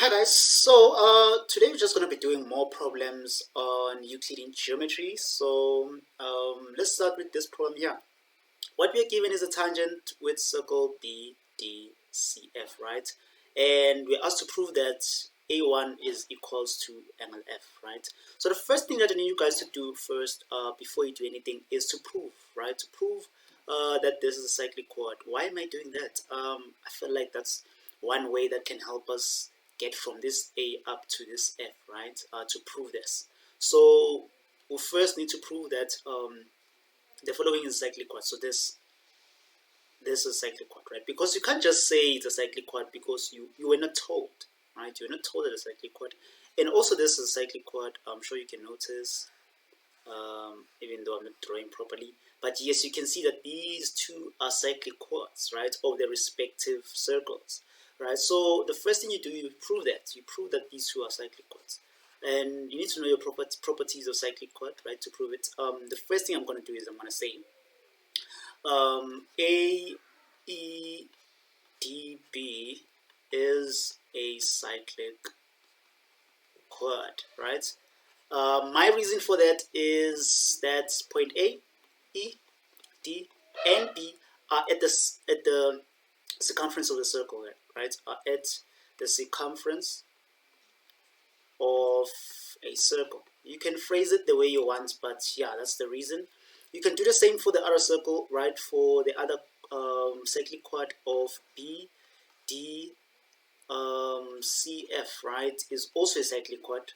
Hi guys, so today we're just going to be doing more problems on Euclidean geometry. So let's start with this problem here. What we are given is a tangent with circle BDCF, right? And we're asked to prove that A1 is equals to angle F, right? So the first thing that I need you guys to do first, before you do anything, is to prove, right? To prove that this is a cyclic chord. Why am I doing that? I feel like that's one way that can help us get from this A up to this F, right? To prove this. So we first need to prove that the following is a cyclic chord. So this is a cyclic chord, right? Because you can't just say it's a cyclic chord because you were not told, right? You were not told that it's a cyclic chord. And also this is a cyclic chord. I'm sure you can notice, even though I'm not drawing properly. But yes, you can see that these two are cyclic chords, right, of their respective circles, right? So the first thing you do, you prove that. You prove that these two are cyclic chords. And you need to know your properties of cyclic chord, right, to prove it. The first thing I'm going to do is I'm going to say A, E, D, B is a cyclic chord, right? My reason for that is that point A, E, D, and B are at the circumference of the circle, right? Are at the circumference of a circle. You can phrase it the way you want, but yeah, that's the reason. You can do the same for the other circle, right? For the other cyclic chord of B, D, C, F, right, is also a cyclic chord,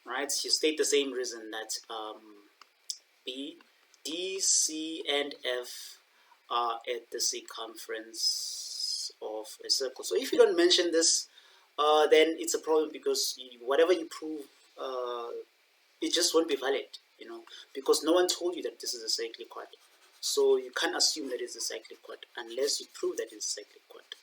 right? You state the same reason that B, D, C, and F are at the circumference of a circle. So if you don't mention this, then it's a problem because whatever you prove, it just won't be valid, because no one told you that this is a cyclic chord. So you can't assume that it's a cyclic chord unless you prove that it's a cyclic chord.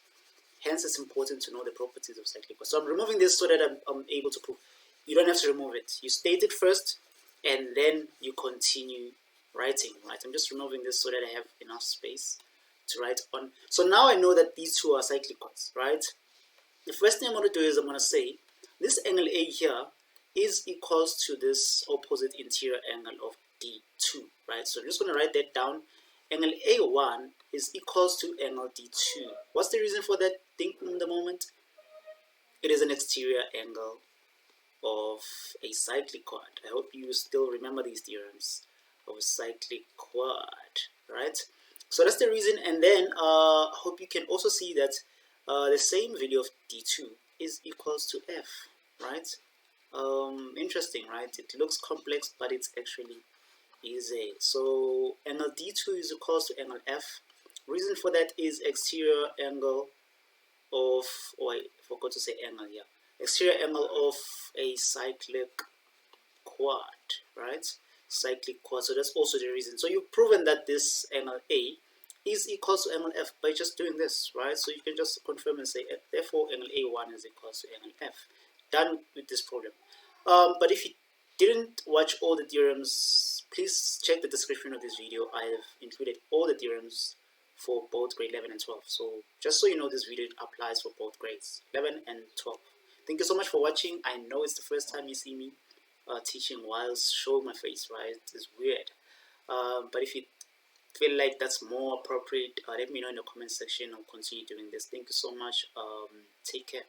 Hence, it's important to know the properties of cyclic chord. So I'm removing this so that I'm able to prove. You don't have to remove it. You state it first, and then you continue writing, right? I'm just removing this so that I have enough space to write on. So now I know that these two are cyclic chords, right? The first thing I'm going to do is I'm going to say this angle A here is equals to this opposite interior angle of D2, right? So I'm just going to write that down. Angle A1 is equals to angle D2. What's the reason for that? Think in the moment. It is an exterior angle of a cyclic chord. I hope you still remember these theorems of a cyclic chord, right? So that's the reason. And then I hope you can also see that the same value of D2 is equals to F, right? Interesting, right? It looks complex, but it's actually easy. So angle D2 is equals to angle F. Reason for that is exterior angle of, I forgot to say angle here. Exterior angle of a cyclic chord, right? Cyclic chord. So that's also the reason. So you've proven that this angle A is equal to angle F by just doing this, right? So you can just confirm and say, therefore angle A1 is equal to angle F. Done with this problem. But if you didn't watch all the theorems, please check the description of this video. I have included all the theorems for both grade 11 and 12. So just so you know, this video applies for both grades 11 and 12. Thank you so much for watching. I know it's the first time you see me teaching while showing my face, right? It's weird. But if you feel like that's more appropriate, let me know in the comment section. I'll continue doing this. Thank you so much. Take care.